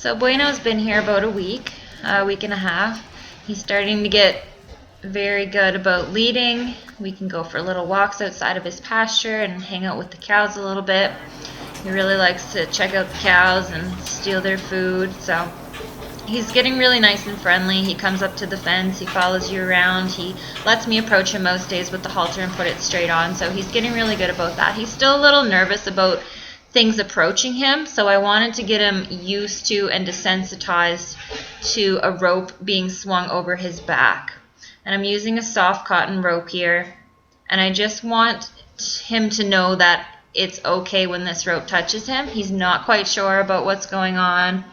So Bueno's been here about a week and a half. He's starting to get very good about leading. We can go for little walks outside of his pasture and hang out with the cows a little bit. He really likes to check out the cows and steal their food. So he's getting really nice and friendly. He comes up to the fence, he follows you around, he lets me approach him most days with the halter and put it straight on. So he's getting really good about that. He's still a little nervous about things approaching him, so I wanted to get him used to and desensitized to a rope being swung over his back. And I'm using a soft cotton rope here, and I just want him to know that it's okay when this rope touches him. He's not quite sure about what's going on,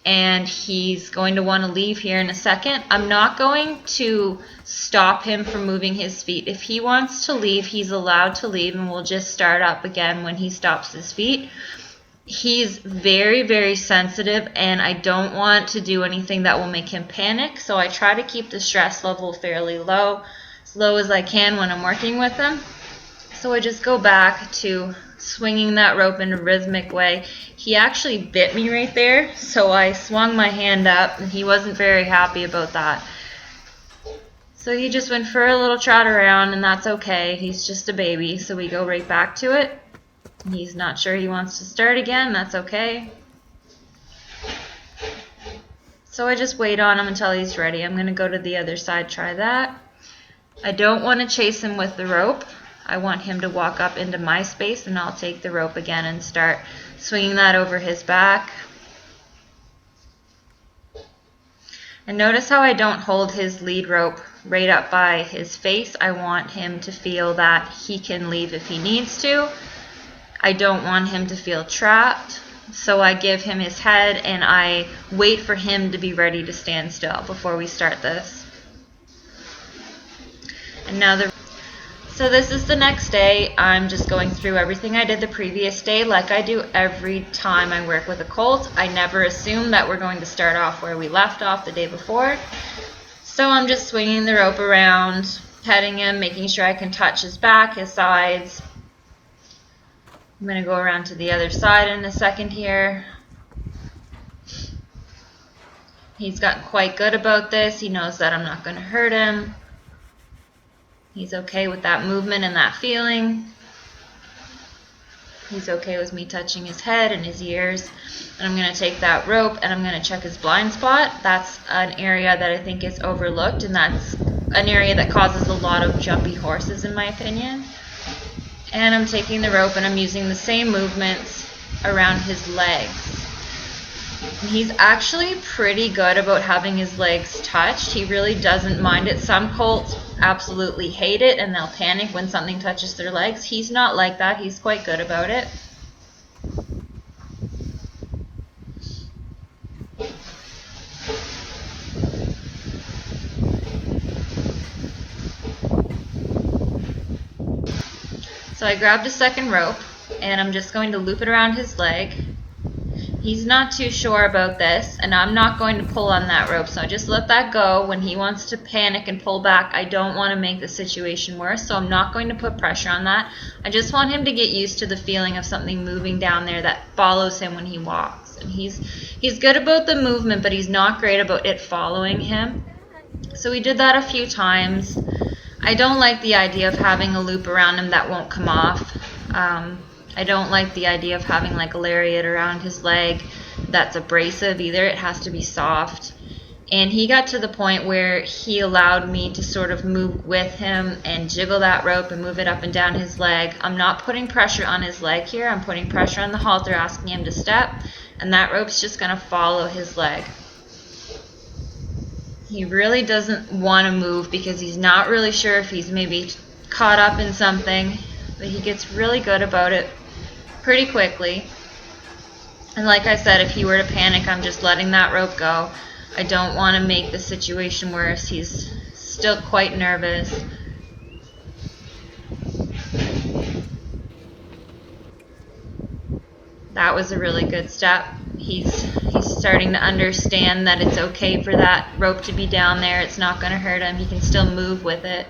and he's going to want to leave here in a second. I'm not going to stop him from moving his feet. If he wants to leave, he's allowed to leave, and we'll just start up again when he stops his feet. He's very, very sensitive, and I don't want to do anything that will make him panic, so I try to keep the stress level fairly low, as low as I can when I'm working with him. So I just go back to swinging that rope in a rhythmic way. He actually bit me right there, so I swung my hand up, and he wasn't very happy about that. So he just went for a little trot around, and that's okay. He's just a baby, so we go right back to it. He's not sure he wants to start again. That's okay. So I just wait on him until he's ready. I'm going to go to the other side, try that. I don't want to chase him with the rope. I want him to walk up into my space, and I'll take the rope again and start swinging that over his back. And notice how I don't hold his lead rope right up by his face. I want him to feel that he can leave if he needs to. I don't want him to feel trapped. So I give him his head, and I wait for him to be ready to stand still before we start this. And now So this is the next day. I'm just going through everything I did the previous day like I do every time I work with a colt. I never assume that we're going to start off where we left off the day before. So I'm just swinging the rope around, petting him, making sure I can touch his back, his sides. I'm going to go around to the other side in a second here. He's gotten quite good about this. He knows that I'm not going to hurt him. He's okay with that movement and that feeling. He's okay with me touching his head and his ears. And I'm going to take that rope and I'm going to check his blind spot. That's an area that I think is overlooked, and that's an area that causes a lot of jumpy horses, in my opinion. And I'm taking the rope and I'm using the same movements around his legs. He's actually pretty good about having his legs touched. He really doesn't mind it. Some colts absolutely hate it and they'll panic when something touches their legs. He's not like that. He's quite good about it. So I grabbed a second rope and I'm just going to loop it around his leg. He's not too sure about this, and I'm not going to pull on that rope, so I just let that go. When he wants to panic and pull back, I don't want to make the situation worse, so I'm not going to put pressure on that. I just want him to get used to the feeling of something moving down there that follows him when he walks. And he's good about the movement, but he's not great about it following him. So we did that a few times. I don't like the idea of having a loop around him that won't come off. I don't like the idea of having like a lariat around his leg that's abrasive either. It has to be soft. And he got to the point where he allowed me to sort of move with him and jiggle that rope and move it up and down his leg. I'm not putting pressure on his leg here. I'm putting pressure on the halter, asking him to step, and that rope's just going to follow his leg. He really doesn't want to move because he's not really sure if he's maybe caught up in something, but he gets really good about it pretty quickly. And like I said, if he were to panic, I'm just letting that rope go. I don't want to make the situation worse. He's still quite nervous. That was a really good step. He's starting to understand that it's okay for that rope to be down there. It's not going to hurt him. He can still move with it.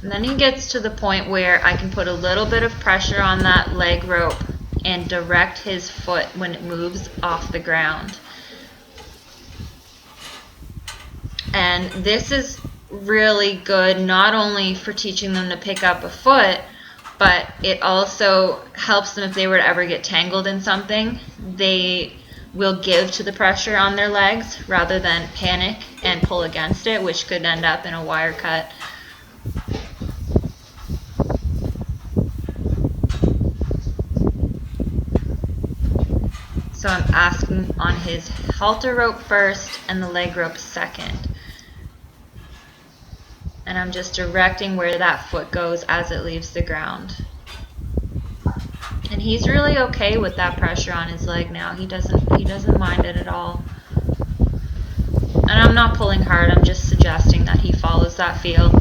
And then he gets to the point where I can put a little bit of pressure on that leg rope and direct his foot when it moves off the ground. And this is really good not only for teaching them to pick up a foot, but it also helps them if they were to ever get tangled in something. They will give to the pressure on their legs rather than panic and pull against it, which could end up in a wire cut. So I'm asking on his halter rope first and the leg rope second. And I'm just directing where that foot goes as it leaves the ground. And he's really okay with that pressure on his leg now. He doesn't mind it at all. And I'm not pulling hard, I'm just suggesting that he follows that feel.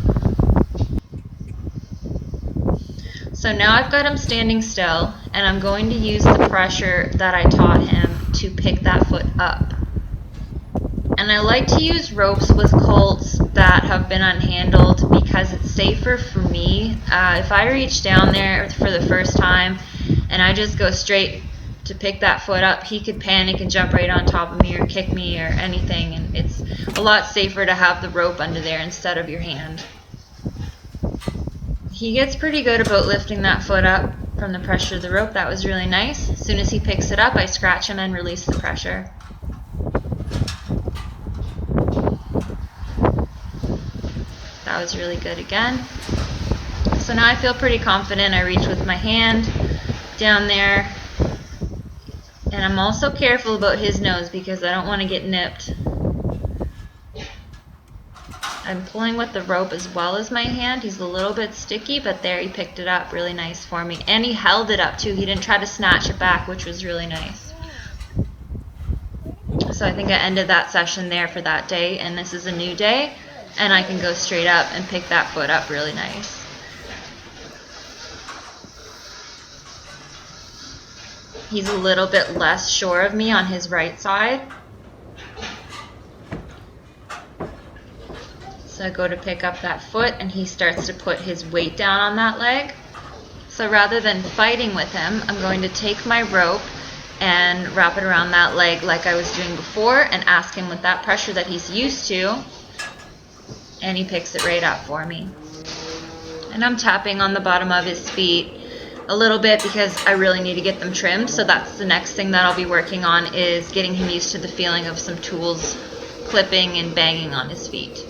So now I've got him standing still, and I'm going to use the pressure that I taught him to pick that foot up. And I like to use ropes with colts that have been unhandled because it's safer for me. If I reach down there for the first time and I just go straight to pick that foot up, he could panic and jump right on top of me or kick me or anything, and it's a lot safer to have the rope under there instead of your hand. He gets pretty good about lifting that foot up from the pressure of the rope. That was really nice. As soon as he picks it up, I scratch him and release the pressure. That was really good again. So now I feel pretty confident. I reach with my hand down there. And I'm also careful about his nose because I don't want to get nipped. I'm pulling with the rope as well as my hand. He's a little bit sticky, but there, he picked it up really nice for me. And he held it up too. He didn't try to snatch it back, which was really nice. So I think I ended that session there for that day, and this is a new day, and I can go straight up and pick that foot up really nice. He's a little bit less sure of me on his right side. So I go to pick up that foot and he starts to put his weight down on that leg. So rather than fighting with him, I'm going to take my rope and wrap it around that leg like I was doing before and ask him with that pressure that he's used to, and he picks it right up for me. And I'm tapping on the bottom of his feet a little bit because I really need to get them trimmed. So that's the next thing that I'll be working on, is getting him used to the feeling of some tools clipping and banging on his feet.